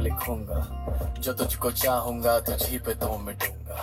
लिखूंगा जो तुझको चाहूंगा तुझी पे तो मिटूंगा।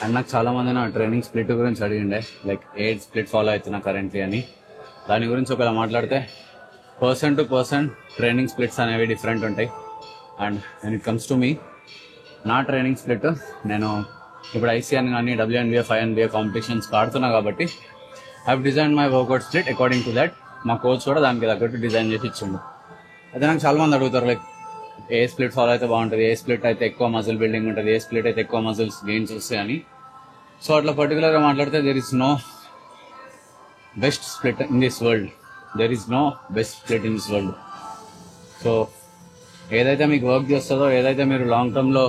అండ్ నాకు చాలా మంది నా ట్రైనింగ్ స్ప్లిట్ గురించి అడిగిండే, లైక్ ఏ స్ప్లిట్ ఫాలో అవుతున్నా కరెంట్లీ అని. దాని గురించి ఒకవేళ మాట్లాడితే person to person training splits అనేవి డిఫరెంట్ ఉంటాయి. And when it comes to me, నా ట్రైనింగ్ స్ప్లిట్, నేను ఇప్పుడు ఐసీఎన్ కానీ WNBA 5NBA కాంపిటీషన్స్ ఆడుతున్నా కాబట్టి I design my workout split according to that. మా కోచ్ కూడా దానికి తగ్గట్టు డిజైన్ చేసి ఇచ్చిండు. అయితే నాకు చాలా మంది అడుగుతారు, లైక్ ఏ స్ప్లిట్ ఫాలో అయితే బాగుంటుంది, ఏ స్ప్లిట్ అయితే ఎక్కువ మజిల్ బిల్డింగ్ ఉంటుంది, ఏ స్ప్లిట్ అయితే ఎక్కువ మజిల్స్ గెయిన్స్ వస్తాయని. సో అట్లా పర్టికులర్గా మాట్లాడితే there is no best split in this world. There is no best split in this world. So ఏదైతే మీకు వర్క్ చేస్తుందో, ఏదైతే మీరు లాంగ్ టర్మ్లో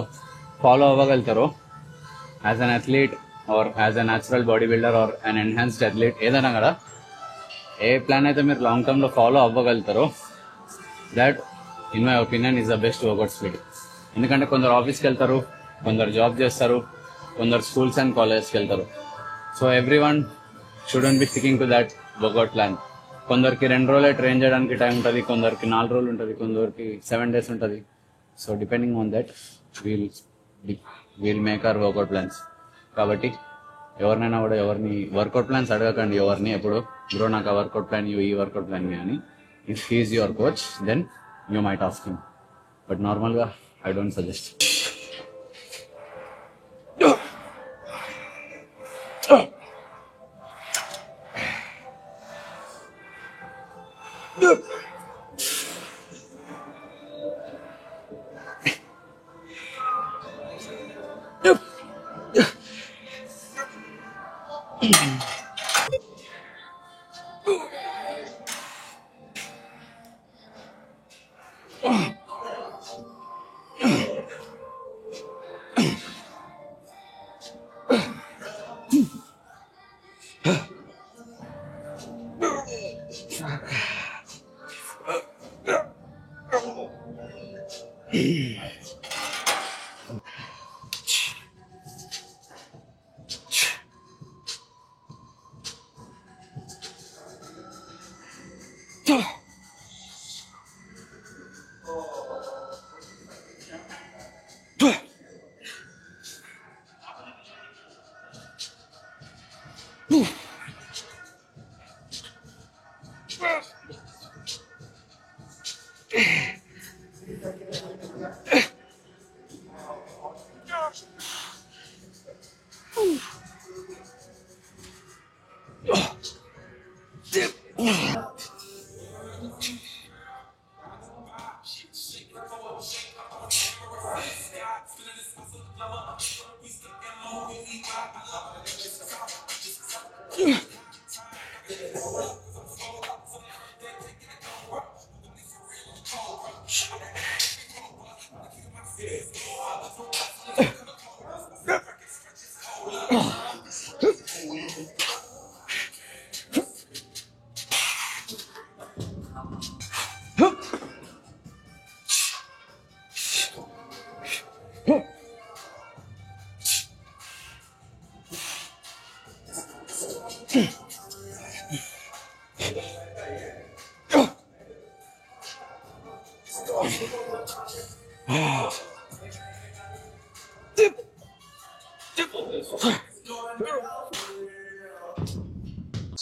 ఫాలో అవ్వగలుగుతారో as an athlete or as a natural body builder or an enhanced athlete, ఏదైనా కదా, ఏ ప్లాన్ అయితే మీరు లాంగ్ టర్మ్లో ఫాలో అవ్వగలుగుతారో that in my opinion is the best workout split. ఎందుకంటే కొందరు ఆఫీస్కి వెళ్తారు, కొందరు జాబ్ చేస్తారు, కొందరు స్కూల్స్ అండ్ కాలేజెస్కి వెళ్తారు. So every one student be sticking to that workout plan. కొందరికి 2 రోజులే ట్రైన్ చేయడానికి టైం ఉంటుంది, కొందరికి 4 రోజులు ఉంటుంది, కొందరికి 7 days ఉంటుంది. So depending on that we'll make our workout plans. కాబట్టి ఎవరినైనా కూడా ఎవరిని వర్కౌట్ ప్లాన్స్ అడగకండి. ఎవరిని ఎప్పుడు బ్రో నాకు ఆ వర్కౌట్ ప్లాన్ ఈ వర్కౌట్ ప్లాన్ అని. If he's your coach then you might ask him, but నార్మల్గా I don't suggest.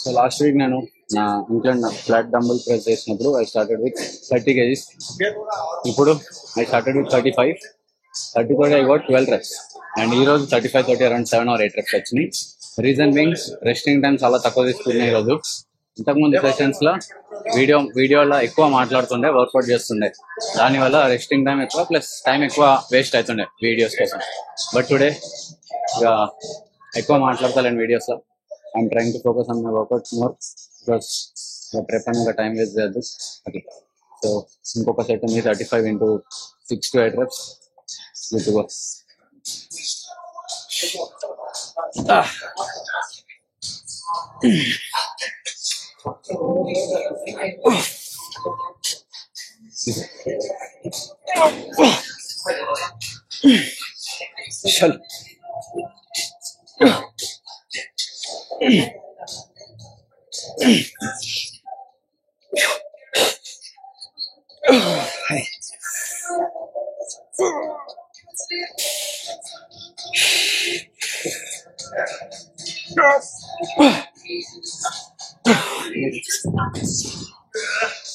So last week నేను నా ఇంట్లో ఫ్లాట్ డంబుల్ ప్రెస్ చేసినప్పుడు ఐ స్టార్టెడ్ విత్ 30 kgs. ఇప్పుడు ఐ స్టార్టెడ్ విత్ 35. 30 తోటి ఐ గోట్ 12 reps. అండ్ ఈ రోజు 35 తోటి అరౌండ్ 7 or 8 reps వచ్చినాయి. రీజన్ బీయింగ్ రెస్టింగ్ టైం చాలా తక్కువ తీసుకున్నాయి ఈ రోజు. ఇంతకుముందు సెషన్స్ లో వీడియోలో ఎక్కువ మాట్లాడుతుండే, వర్కౌట్ చేస్తుండే, దానివల్ల రెస్టింగ్ టైం ఎక్కువ ప్లస్ టైం ఎక్కువ వేస్ట్ అవుతుండే వీడియోస్ కోసం. బట్ టుడే ఇక ఎక్కువ మాట్లాడతాను వీడియోస్ లో. I'm trying to focus on my workout more because prep అని టైం వేస్ట్ చేయద్దు. ఓకే, సో ఇంకొక సెట్ ఉంది 35 into 6 to 8 reps. Good to go. చల్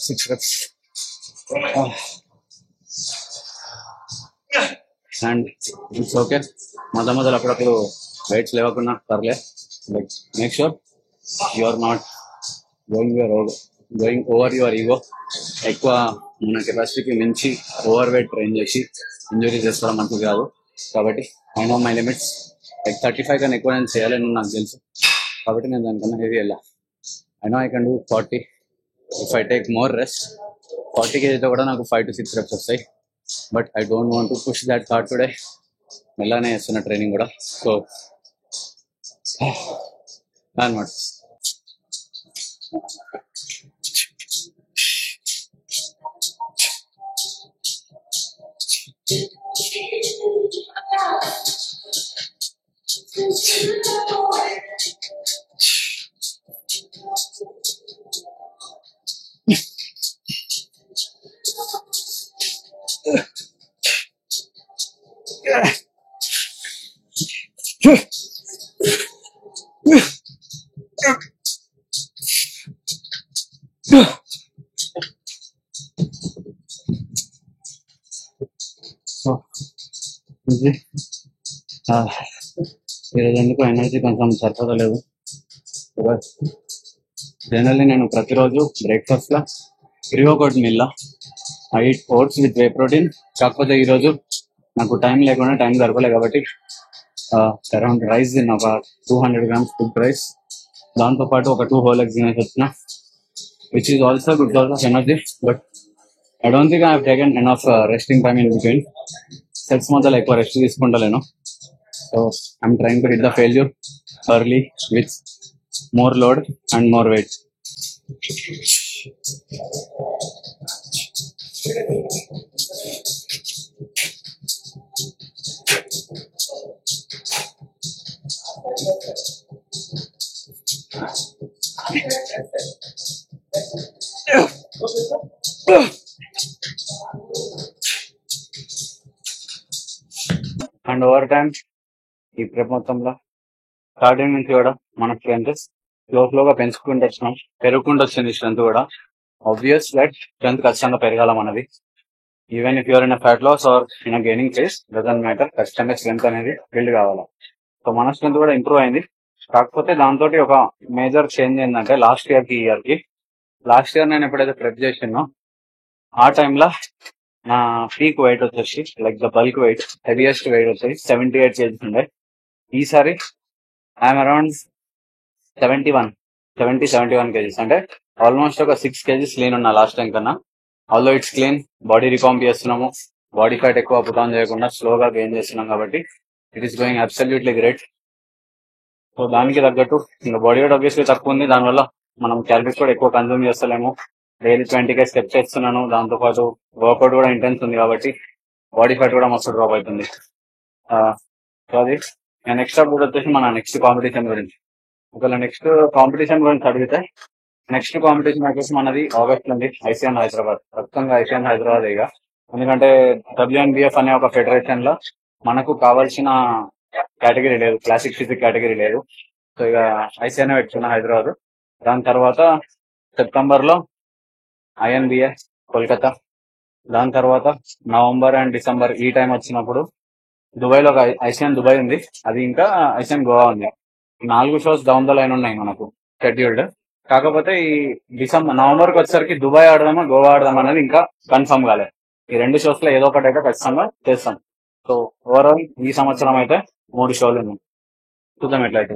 six reps. And it's okay, మొదలు అప్పుడప్పుడు వెయిట్స్ లేవకుండా పర్లే. But make sure you are not going over your ego. ఎక్కువ మన కెపాసిటీకి మించి ఓవర్ వెయిట్ ట్రైన్ చేసి ఇంజురీ చేసుకోవడం మంచిది కాదు. కాబట్టి I know my limits. Like 35 కన్నా ఎక్కువ నేను చేయాలని నాకు తెలుసు, కాబట్టి నేను దానికన్నా హెవీ వెళ్ళా. I know I can do 40 if I take more rest. 40 kgs కూడా నాకు 5 to 6 reps వస్తాయి. But I don't want to push that hard today. మెల్లనే చేస్తున్న ట్రైనింగ్ కూడా. సో అనమాట. ఈరోజు ఎందుకు ఎనర్జీ కొంచెం సరిపోతలేదు. జనరల్లీ నేను ప్రతిరోజు బ్రేక్ఫాస్ట్ లో ప్రీ-వర్కౌట్ మిల్లా I eat oats with whey protein. కాకపోతే ఈరోజు నాకు టైం లేకుండా, టైం దొరకలేదు కాబట్టి అరౌండ్ రైస్ తిన్నా, ఒక 200 grams ఫుడ్ రైస్. దాంతో పాటు ఒక 2 whole eggs తినేసి వచ్చిన, which is also good source of energy. But I don't think I have taken enough resting time in between. Sets మధ్యలో ఎక్కువ రెస్ట్ తీసుకుంటలేను. So I'm trying to hit the failure early with more load and more weight. And over time ఈ prep మొత్తంలో starting నుంచి కూడా మన strength స్లోగా పెంచుకుంటూ వచ్చినాం, పెరుగుకుంటూ వచ్చింది స్ట్రెంత్ కూడా. ఆబ్వియస్ దట్ స్ట్రెంత్ ఖచ్చితంగా పెరగాల మనది. Even if you're in fat loss or in gaining phase, doesn't matter, ఖచ్చితంగా స్ట్రెంత్ అనేది బిల్డ్ కావాలా. సో మన స్ట్రెంత్ కూడా ఇంప్రూవ్ అయింది. కాకపోతే దాంతో ఒక మేజర్ చేంజ్ ఏంటంటే లాస్ట్ ఇయర్ నేను ఎప్పుడైతే ప్రెప్ చేసినో ఆ టైంలో నా పీక్ వెయిట్ వచ్చేసి like the bulk weight, heaviest weight వచ్చేసి 78 kgs ఉండే. ఈసారి ఐఎమ్ అరౌండ్ 71 kgs, అంటే ఆల్మోస్ట్ ఒక 6 kgs లీన్ ఉన్నా లాస్ట్ టైం కన్నా. ఆల్దో ఇట్స్ క్లీన్, బాడీ రికాంప్ చేస్తున్నాము, బాడీ ఫ్యాట్ ఎక్కువ పుట్ ఆన్ చేయకుండా స్లోగా గెయిన్ చేస్తున్నాం కాబట్టి it is going absolutely great. So దానికి తగ్గట్టు ఇంకా బాడీ వెయిట్ ఆబ్వియస్లీ తక్కువ ఉంది, దానివల్ల మనం క్యాలరీస్ కూడా ఎక్కువ కన్జ్యూమ్ చేస్తలేము. డైలీ 20K స్టెప్స్ చేస్తున్నాను, దాంతోపాటు వర్కౌట్ కూడా ఇంటెన్స్ ఉంది కాబట్టి బాడీ ఫ్యాట్ కూడా మస్తు డ్రాప్ అవుతుంది. సో అది నెక్స్ట్ అప్డేట్ వచ్చేసి మన నెక్స్ట్ కాంపిటీషన్ గురించి. ఒకవేళ నెక్స్ట్ కాంపిటీషన్ గురించి అడిగితే నెక్స్ట్ కాంపిటీషన్ వచ్చేసి మనది ఆగస్ట్ ఉంది, ఐసీఎన్ హైదరాబాద్. ఖచ్చితంగా ఐసీఎన్ హైదరాబాద్ ఇక, ఎందుకంటే WNBF అనే ఒక ఫెడరేషన్ లో మనకు కావాల్సిన కేటగిరీ లేదు, క్లాసిక్ ఫిజిక్ కేటగిరీ లేదు. సో ఇక ఐసీఎన్ పెట్టుకున్న హైదరాబాద్. దాని తర్వాత సెప్టెంబర్ లో INBA కోల్కతా. దాని తర్వాత నవంబర్ అండ్ డిసెంబర్ ఈ టైం వచ్చినప్పుడు దుబాయ్ లో ఐసీఎన్ దుబాయ్ ఉంది, అది ఇంకా ఐసీఎన్ గోవా ఉంది. 4 షోస్ డౌన్ ద లైన్ ఉన్నాయి మనకు షెడ్యూల్డ్. కాకపోతే ఈ నవంబర్ కి వచ్చేసరికి దుబాయ్ ఆడదామా గోవా ఆడదామా అనేది ఇంకా కన్ఫర్మ్ కాలేదు. ఈ 2 షోస్ లో ఏదో ఒకటి అయితే ఖచ్చితంగా చేస్తాం. సో ఓవరాల్ ఈ సంవత్సరం అయితే 3 షోలు ఉన్నాయి, చూద్దాం ఎట్లయితే.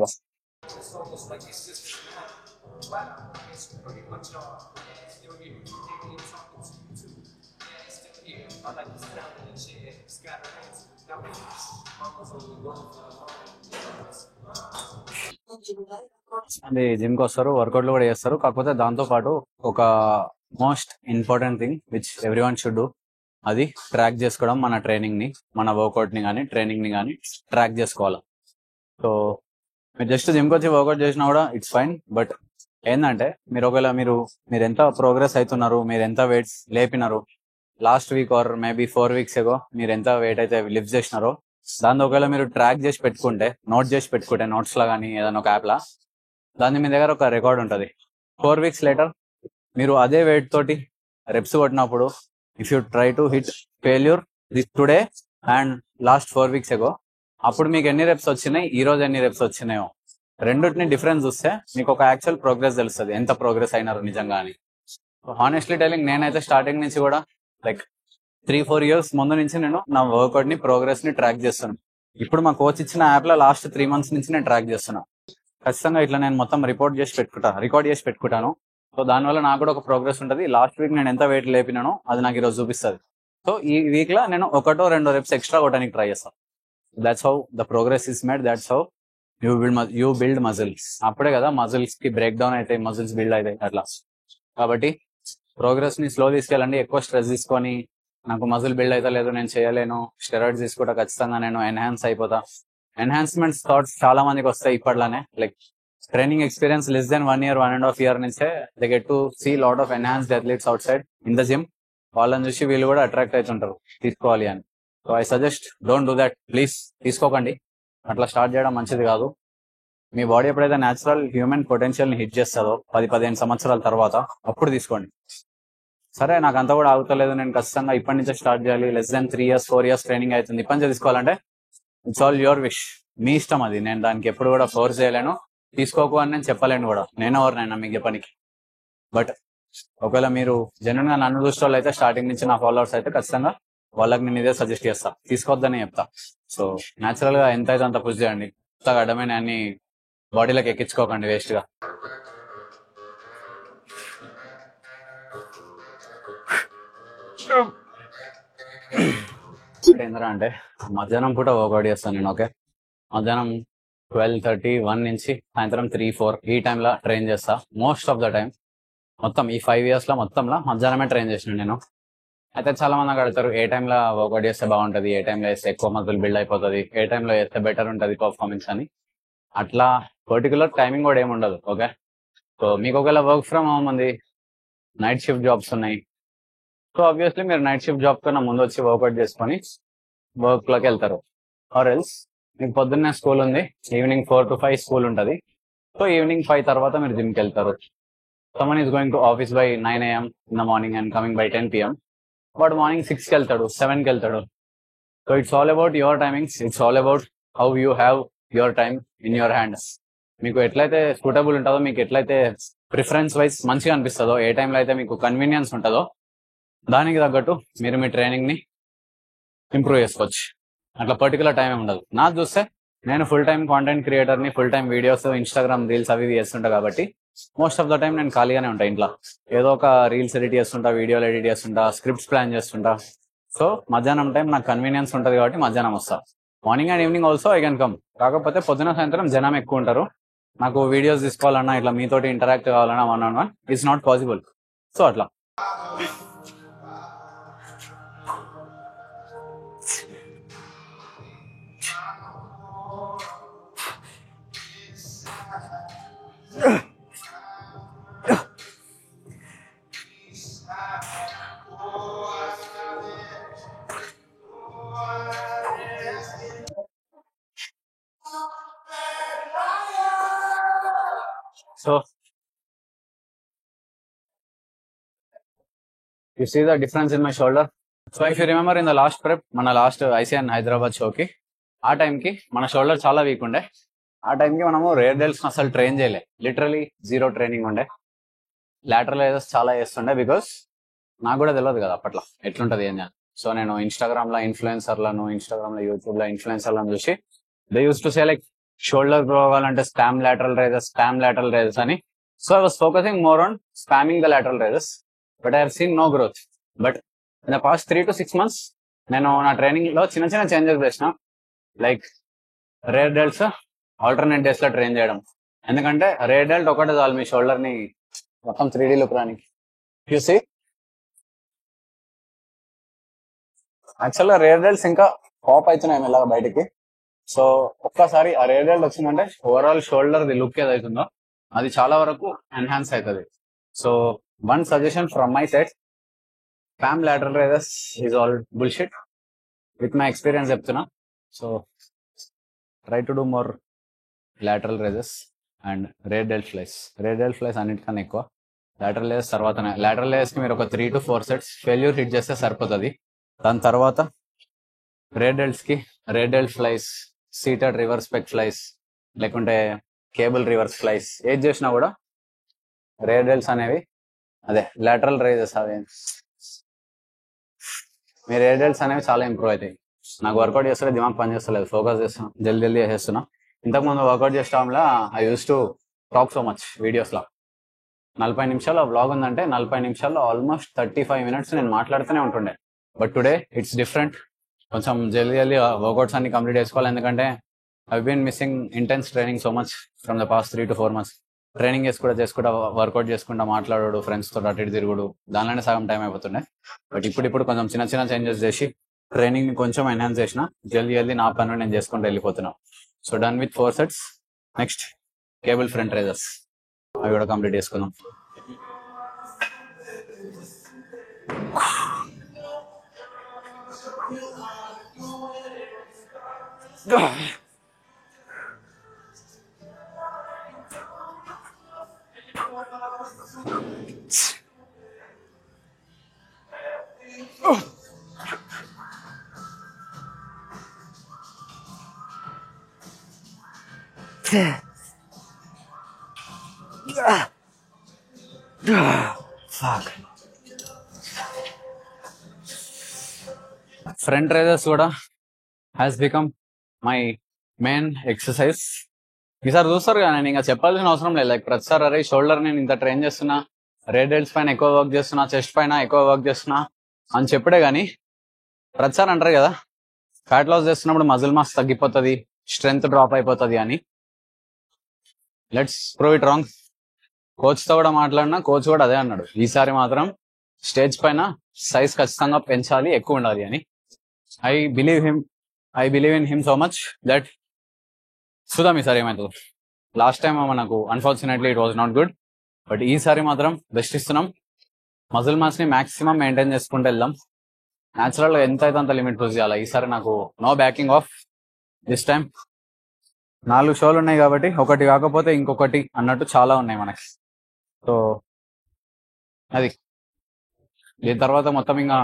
అది జిమ్ కి వస్తారు, వర్కౌట్లు కూడా చేస్తారు. కాకపోతే దాంతో పాటు ఒక most important thing which every one should do, అది ట్రాక్ చేసుకోవడం. మన ట్రైనింగ్ ని, మన వర్కౌట్ ని కానీ ట్రైనింగ్ ని కానీ ట్రాక్ చేసుకోవాలి. సో మీరు జస్ట్ జిమ్ కి వచ్చి వర్కౌట్ చేసినా కూడా ఇట్స్ ఫైన్, బట్ ఏంటంటే మీరు ఒకవేళ మీరు ఎంత ప్రోగ్రెస్ అవుతున్నారు, మీరు ఎంత వెయిట్స్ లేపినారు last week or maybe 4 weeks ago, మీరు ఎంత వెయిట్ అయితే లిఫ్ట్ చేసినారో దాన్ని ఒకవేళ మీరు ట్రాక్ చేసి పెట్టుకుంటే, నోట్ చేసి పెట్టుకుంటే నోట్స్ లా కానీ ఏదైనా ఒక యాప్ లా, దాన్ని మీ దగ్గర ఒక రికార్డ్ ఉంటుంది. 4 weeks లేటర్ మీరు అదే వెయిట్ తోటి రెప్స్ కొట్టినప్పుడు, if you try to hit failure this today and last 4 weeks ఎగో, అప్పుడు మీకు ఎన్ని రెప్స్ వచ్చినాయి, ఈ రోజు ఎన్ని రెప్స్ వచ్చినాయో రెండుటిని డిఫరెన్స్ చూస్తే మీకు ఒక యాక్చువల్ ప్రోగ్రెస్ తెలుస్తుంది, ఎంత ప్రోగ్రెస్ అయినారు నిజంగా అని. హానెస్ట్లీ టెలింగ్, నేనైతే స్టార్టింగ్ నుంచి కూడా లైక్ 3-4 years ముందు నుంచి నేను నా వర్కౌట్ ని, ప్రోగ్రెస్ ని ట్రాక్ చేస్తాను. ఇప్పుడు మా కోచ్ ఇచ్చిన యాప్ లో లాస్ట్ 3 months నుంచి నేను ట్రాక్ చేస్తున్నా. ఖచ్చితంగా ఇట్లా నేను మొత్తం రికార్డ్ చేసి పెట్టుకుంటాను. సో దానివల్ల నాకు కూడా ఒక ప్రోగ్రెస్ ఉంటుంది. లాస్ట్ వీక్ నేను ఎంత వెయిట్ లేపినానో అది నాకు ఈరోజు చూపిస్తుంది. సో ఈ వీక్ లో నేను 1-2 రెప్స్ ఎక్స్ట్రా కొట్టడానికి ట్రై చేస్తాను. That's how the progress is made, that's how you build muscles. అప్పుడే కదా మజిల్స్ కి బ్రేక్ డౌన్ అయితే మజిల్స్ బిల్డ్ అవుతాయి అట్లా. కాబట్టి ప్రోగ్రెస్ ని స్లో తీసుకెళ్ళండి. ఎక్కువ స్ట్రెస్ తీసుకొని నాకు మజిల్ బిల్డ్ అయితే లేదు, నేను చేయలేను, స్టెరాయిడ్స్ తీసుకుంటా ఖచ్చితంగా నేను ఎన్హాన్స్ అయిపోతా. ఎన్హాన్స్మెంట్స్ థాట్స్ చాలా మందికి వస్తాయి ఇప్పట్లానే. Like training experience less than 1 year, 1.5 year నుంచే they get to see lot of enhanced athletes outside in the gym. వాళ్ళని చూసి వీళ్ళు కూడా అట్రాక్ట్ అవుతుంటారు తీసుకోవాలి అని. So I suggest don't do that please. తీసుకోకండి, అట్లా స్టార్ట్ చేయడం మంచిది కాదు. మీ బాడీ ఎప్పుడైతే న్యాచురల్ హ్యూమన్ పొటెన్షియల్ ని హిట్ చేస్తుందో 10-15 సంవత్సరాల తర్వాత అప్పుడు తీసుకోండి. సరే నాకు అంతా కూడా ఆగుతలేదు, నేను ఖచ్చితంగా ఇప్పటి నుంచే స్టార్ట్ చేయాలి, less than 3 years 4 years training అవుతుంది, ఇప్పటి నుంచే తీసుకోవాలంటే ఇట్స్ ఆల్ యువర్ విష్, మీ ఇష్టం అది. నేను దానికి ఎప్పుడు కూడా ఫోర్స్ చేయలేను, తీసుకోకు అని నేను చెప్పలేను కూడా, నేను ఎవరినైనా మీకు చెప్పనికి. బట్ ఒకవేళ మీరు జెన్యున్ గా నన్ను చూసే వాళ్ళు అయితే, స్టార్టింగ్ నుంచి నా ఫాలోవర్స్ అయితే ఖచ్చితంగా వాళ్ళకి నేను ఇదే సజెస్ట్ చేస్తా, తీసుకోవద్దని చెప్తా. సో న్యాచురల్ గా ఎంత అయితే అంత పుష్ చేయండి, కొత్తగా అడ్డమైన అన్ని బాడీలోకి ఎక్కించుకోకండి వేస్ట్ గా. ఏంద్రా అంటే మధ్యాహ్నం పూట వర్కౌట్ చేస్తాను నేను. ఓకే, మధ్యాహ్నం 12:30-1 నుంచి సాయంత్రం 3-4 ఈ టైంలో ట్రైన్ చేస్తా మోస్ట్ ఆఫ్ ద టైం. మొత్తం ఈ 5 years లో మొత్తంలో మధ్యాహ్నమే ట్రైన్ చేసిన నేను. అయితే చాలా మంది అడుగుతారు ఏ టైంలో వర్కౌట్ చేస్తే బాగుంటుంది, ఏ టైంలో వేస్తే ఎక్కువ మజిల్ బిల్డ్ అయిపోతుంది, ఏ టైంలో వేస్తే బెటర్ ఉంటుంది పర్ఫార్మెన్స్ అని. అట్లా పర్టికులర్ టైమింగ్ కూడా ఏమి ఉండదు. ఓకే, సో మీకు ఒకవేళ వర్క్ ఫ్రమ్ హోమ్ ఉంది, నైట్ షిఫ్ట్ జాబ్స్ ఉన్నాయి, సో ఆబ్వియస్లీ మీరు నైట్ షిఫ్ట్ జాబ్ కన్నా ముందు వచ్చి వర్కౌట్ చేసుకొని వర్క్ లోకి వెళ్తారు. ఆర్ ఎల్స్ మీకు పొద్దున్నే స్కూల్ ఉంది, ఈవినింగ్ 4 to 5 స్కూల్ ఉంటుంది, సో ఈవినింగ్ 5 తర్వాత మీరు జిమ్కి వెళ్తారు. Someone is going to office by 9 AM in the morning and coming by 10 PM. వాడు మార్నింగ్ 6కి వెళ్తాడు, 7కి వెళ్తాడు. So it's all about your timings, it's all about how you have your time in your hands. మీకు ఎట్లయితే suitable ఉంటుందో, మీకు ఎట్లయితే preference wise మంచిగా అనిపిస్తుందో, ఏ టైంలో అయితే మీకు కన్వీనియన్స్ ఉంటుందో దానికి తగ్గట్టు మీరు మీ ట్రైనింగ్ ని ఇంప్రూవ్ చేసుకోవచ్చు. అట్లా పర్టికులర్ టైం ఉండదు. నాకు చూస్తే నేను ఫుల్ టైం కాంటెంట్ క్రియేటర్ ని, full time videos, Instagram reels అవి చేస్తుంటా కాబట్టి మోస్ట్ ఆఫ్ ద టైం నేను ఖాళీగానే ఉంటాను ఇంట్లో. ఏదో ఒక రీల్స్ ఎడిట్ చేస్తుంటా, వీడియోలు ఎడిట్ చేస్తుంటా, స్క్రిప్ట్స్ ప్లాన్ చేస్తుంటా. సో మధ్యాహ్నం టైం నాకు కన్వీనియన్స్ ఉంటుంది కాబట్టి మధ్యాహ్నం వస్తా. Morning and evening also I can come. కాకపోతే పొద్దున సాయంత్రం జనం ఎక్కువ ఉంటారు. నాకు వీడియోస్ తీసుకోవాలన్నా, ఇట్లా మీతోటి ఇంటరాక్ట్ కావాలన్నా 1-on-1 it's not possible. So అట్లా. So you see the difference in my shoulder. So if you remember in the last prep, మన లాస్ట్ ICN హైదరాబాద్ షోకి ఆ టైంకి మన షోల్డర్ చాలా వీక్ ఉండే. ఆ టైంకి మనము రేర్ డెల్స్ అసలు ట్రైన్ చేయలే, లిటరలీ 0 ట్రైనింగ్ ఉండే. లాటరల్ రైజెస్ చాలా చేస్తుండే, బికాస్ నాకు కూడా తెలియదు కదా అప్పట్లో ఎట్లుంటది ఏం. సో నేను ఇన్స్టాగ్రామ్ లో యూట్యూబ్ లో ఇన్ఫ్లుయెన్సర్లను చూసి they use to say like shoulder grow అవ్వాలంటే స్పామ్ లాటరల్ రైజెస్ అని. So I was focusing more on spamming the lateral raises, but I have seen no growth. But in the past 3 to 6 months నేను నా training లో చిన్న చిన్న changes చేసిన. Like rare డెల్ట్స్ alternate days లో train చేయడం. ఎందుకంటే రేర్ డెల్ట్ ఒకటే చాలు మీ షోల్డర్ ని మొత్తం 3D లుక్ రానికి. యూ సీ యాక్చువల్గా రేర్ డెల్ట్స్ ఇంకా పాప్ అవుతున్నాయి మెల్లగా బయటికి. సో ఒక్కసారి ఆ రేర్ డెల్ట్ వచ్చిందంటే ఓవరాల్ షోల్డర్ ది లుక్ ఏదైతుందో అది చాలా వరకు ఎన్హాన్స్ అవుతుంది. So one suggestion from my side, spam lateral raises is all bullshit. With my experience చెప్తున్నా. So try to do more lateral raises and rear delt flies అన్నిటికన్నా ఎక్కువ lateral raises తర్వాతనే. Lateral raises కి మీరు ఒక 3 to 4 sets failure hit చేస్తే సరిపోతుంది. దాని తర్వాత rear delt flies, seated reverse pec flies, లేకుంటే కేబుల్ రివర్స్ ఫ్లైస్ ఏది చేసినా కూడా రేర్ డెల్ట్స్ అనేవి అదే లాటరల్ రైజెస్ అవి మీ రేర్ డెల్ట్స్ అనేవి చాలా ఇంప్రూవ్ అవుతాయి. నాకు వర్కౌట్ చేస్తే దిమాగ్ పని చేస్తలేదు, ఫోకస్ చేస్తున్నా, జల్దీ చేసేస్తున్నా. ఇంతకుముందు వర్కౌట్ చేసడంలో I use to talk so much వీడియోస్లో. 40 నిమిషాల వ్లాగ్ ఉందంటే 40 నిమిషాల్లో ఆల్మోస్ట్ 35 minutes నేను మాట్లాడుతూనే ఉంటుండే. But today it's different. కొంచెం జల్దీ వర్కౌట్స్ అన్ని కంప్లీట్ చేసుకోవాలి. ఎందుకంటే I been missing intense training so much from the past 3 to 4 months. Training చేసుకుంటా వర్కౌట్ చేసుకుంటా మాట్లాడు, ఫ్రెండ్స్ తో అటు ఇటు తిరుగుడు, దానిలోనే సగం టైం అయిపోతుండే. బట్ ఇప్పుడు కొంచెం చిన్న చిన్న చేంజెస్ చేసి ట్రైనింగ్ ని కొంచెం ఎన్హాన్స్ చేసిన, జల్దీ నా పనులు నేను చేసుకుంటూ వెళ్ళిపోతున్నా. So done with 4 sets. Next cable front Risers అవి కూడా కంప్లీట్ చేసుకుందాం. ఫ్రంట్ రైజర్స్ కూడా has become my main exercise. ఈసారి చూస్తారు కదా, నేను ఇంకా చెప్పాల్సిన అవసరం లేదు. లైక్ ప్రతిసారి అరే షోల్డర్ నేను ఇంత ట్రైన్ చేస్తున్నా, రేర్ డెల్ట్స్ పైన ఎక్కువ వర్క్ చేస్తున్నా, చెస్ట్ పైన ఎక్కువ వర్క్ చేస్తున్నా అని చెప్పడే కానీ ప్రతిసారి అంటారు కదా ఫ్యాట్ లాస్ చేస్తున్నప్పుడు మజిల్ మాస్ తగ్గిపోతుంది, స్ట్రెంగ్త్ డ్రాప్ అయిపోతుంది అని. Let's prove it wrong. కోచ్తో కూడా మాట్లాడినా కోచ్ కూడా అదే అన్నాడు, ఈసారి మాత్రం స్టేజ్ పైన సైజ్ ఖచ్చితంగా పెంచాలి, ఎక్కువ ఉండాలి అని. I believe in him so much that చూద్దాం ఈసారి ఏమవుతుందో. లాస్ట్ టైం మనకు unfortunately it was not good, but ఈసారి మాత్రం బెస్ట్ ఇస్తున్నాం. మజిల్ మాస్ ని మాక్సిమం మెయింటైన్ చేసుకుంటూ వెళ్దాం. న్యాచురల్ గా ఎంత అయితే అంత లిమిట్ పుష్ చేయాలి. ఈసారి నాకు no backing off this time. 4 షోలు ఉన్నాయి కాబట్టి ఒకటి కాకపోతే ఇంకొకటి అన్నట్టు చాలా ఉన్నాయి మనకి. సో అది దీని తర్వాత మొత్తం ఇంకా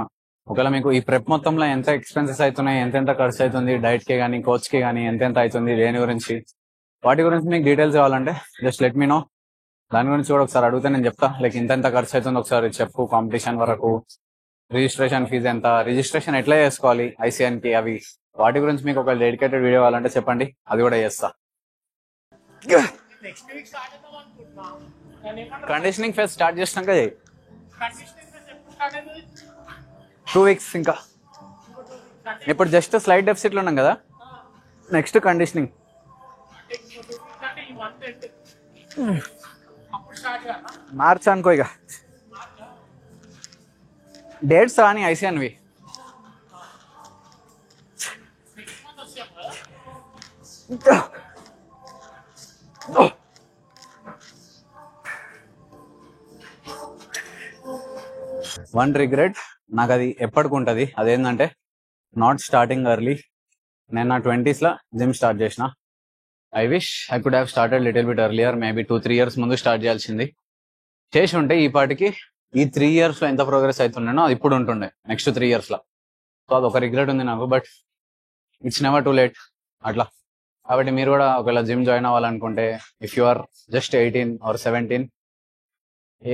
ఒకవేళ మీకు ఈ ప్రెప్ మొత్తంలో ఎంత ఎక్స్పెన్సెస్ అవుతున్నాయి, ఎంతెంత ఖర్చు అవుతుంది, డైట్ కి కానీ కోచ్ కి కానీ ఎంతెంత అవుతుంది, దేని గురించి వాటి గురించి మీకు డీటెయిల్స్ కావాలంటే జస్ట్ లెట్ మీ నో. దాని గురించి కూడా ఒకసారి అడిగితే నేను చెప్తా. లైక్ ఇంత ఖర్చు అవుతుంది ఒకసారి చెప్పు, కాంపిటీషన్ వరకు రిజిస్ట్రేషన్ ఫీజు ఎంత, రిజిస్ట్రేషన్ ఎట్లా చేసుకోవాలి ICN కి, అవి వాటి గురించి మీకు ఒక డెడికేటెడ్ వీడియో కావాలంటే చెప్పండి, అది కూడా చేస్తా. కండిషనింగ్ ఫేస్ స్టార్ట్ చేసినాక చేయి 2 weeks ఇంకా. ఇప్పుడు జస్ట్ స్లైడ్ డెఫిసిట్లో ఉన్నాం కదా, నెక్స్ట్ కండిషనింగ్. మార్చ్ అనుకో ఇక. డేట్స్ రాని ఐసీఎన్వి. వన్ రిగ్రెట్ నాకు, అది ఎప్పటికి ఉంటుంది. అదేంటంటే నాట్ స్టార్టింగ్ ఎర్లీ. నేను నా 20s జిమ్ స్టార్ట్ చేసిన. I wish I could have started little bit earlier, maybe 2-3 years ముందు స్టార్ట్ చేయాల్సింది. చేసి ఉంటే ఈ పాటికి ఈ 3 years ఎంత ప్రోగ్రెస్ అవుతుండేనో అది ఇప్పుడు ఉంటుండే నెక్స్ట్ 3 years. సో అది ఒక రిగ్రెట్ ఉంది నాకు, but it's never too late అట్లా. కాబట్టి మీరు కూడా ఒకవేళ జిమ్ జాయిన్ అవ్వాలనుకుంటే, if you are just 18 or 17,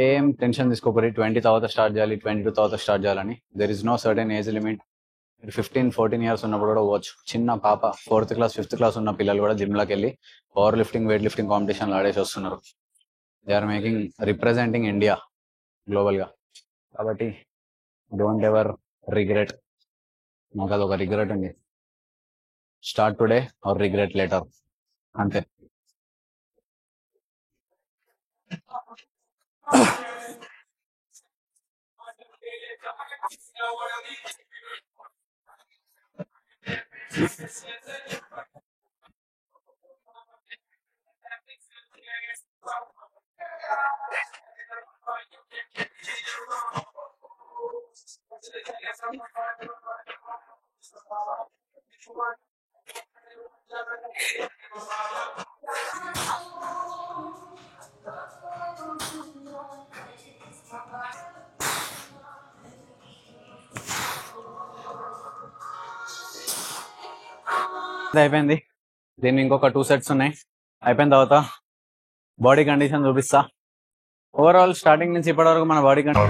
ఏం టెన్షన్ తీసుకోకూడదు. 20 తర్వాత స్టార్ట్ చేయాలి, 22 తర్వాత స్టార్ట్ చేయాలని. There is no certain age limit. 15-14 years ఉన్నప్పుడు కూడా పోవచ్చు. చిన్న పాప 4th class 5th class ఉన్న పిల్లలు కూడా జిమ్ లోకి వెళ్ళి పవర్ లిఫ్టింగ్, వెయిట్ లిఫ్టింగ్ కాంపిటీషన్లు ఆడేసి వస్తున్నారు. They are making, representing India global గా. కాబట్టి డోంట్ ఎవర్ రిగ్రెట్. నాకు అది ఒక రిగ్రెట్ ఉంది. Start today or regret later, అంతే. అయిపోయింది. దీన్ని ఇంకొక 2 sets ఉన్నాయి. అయిపోయిన తర్వాత బాడీ కండిషన్ చూపిస్తా. ఓవరాల్ స్టార్టింగ్ నుంచి ఇప్పటి వరకు మన body condition.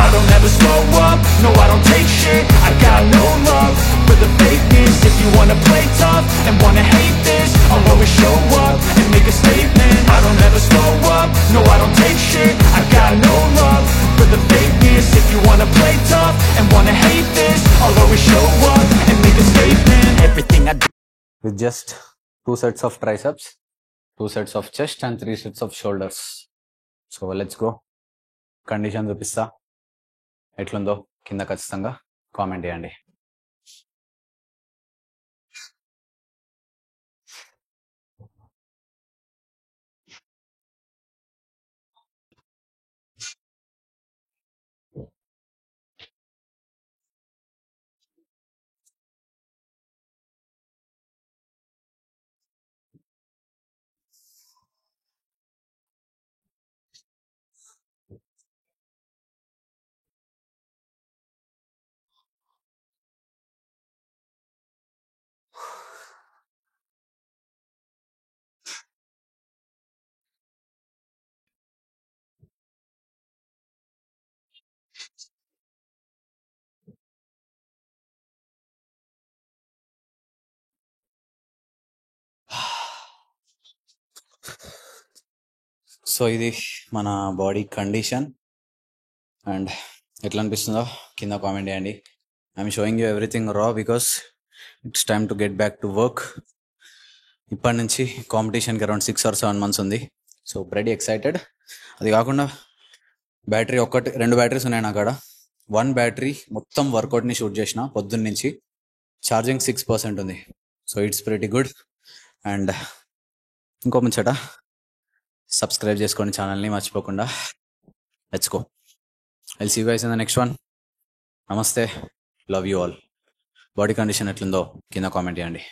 I don't ever slow up, no I don't take shit. I got no love for the fakeness. If you wanna play tough and wanna hate this, I'll always show up and make a statement. I don't ever slow up, no I don't take shit. I got no love for the fakeness. If you wanna play tough and wanna hate this, I'll always show up and make a statement. Everything I do with just 2 sets of triceps, 2 sets of chest and 3 sets of shoulders. So let's go. Condition చూపిస్తా. ఎట్లుందో కింద ఖచ్చితంగా comment చేయండి. So ఇది మన body condition. And ఎట్లా అనిపిస్తుందో కింద కామెంట్ చేయండి. ఐఎమ్ షోయింగ్ యూ ఎవ్రీథింగ్ రా because it's time to get back to work. ఇప్పటి నుంచి కాంపిటీషన్కి అరౌండ్ 6 or 7 months ఉంది. So very excited. అది కాకుండా బ్యాటరీ 2 బ్యాటరీస్ ఉన్నాయి నా కాడ. 1 బ్యాటరీ మొత్తం వర్కౌట్ని షూట్ చేసిన పొద్దున్న నుంచి. ఛార్జింగ్ 6% ఉంది. So it's pretty good. And ఇంకో ముచ్చట, సబ్స్క్రైబ్ చేసుకోండి ఛానల్ని మర్చిపోకుండా. Let's go. I'll see you guys in the next one. నమస్తే, love you all. Body condition ఎట్లుందో కింద కామెంట్ చేయండి.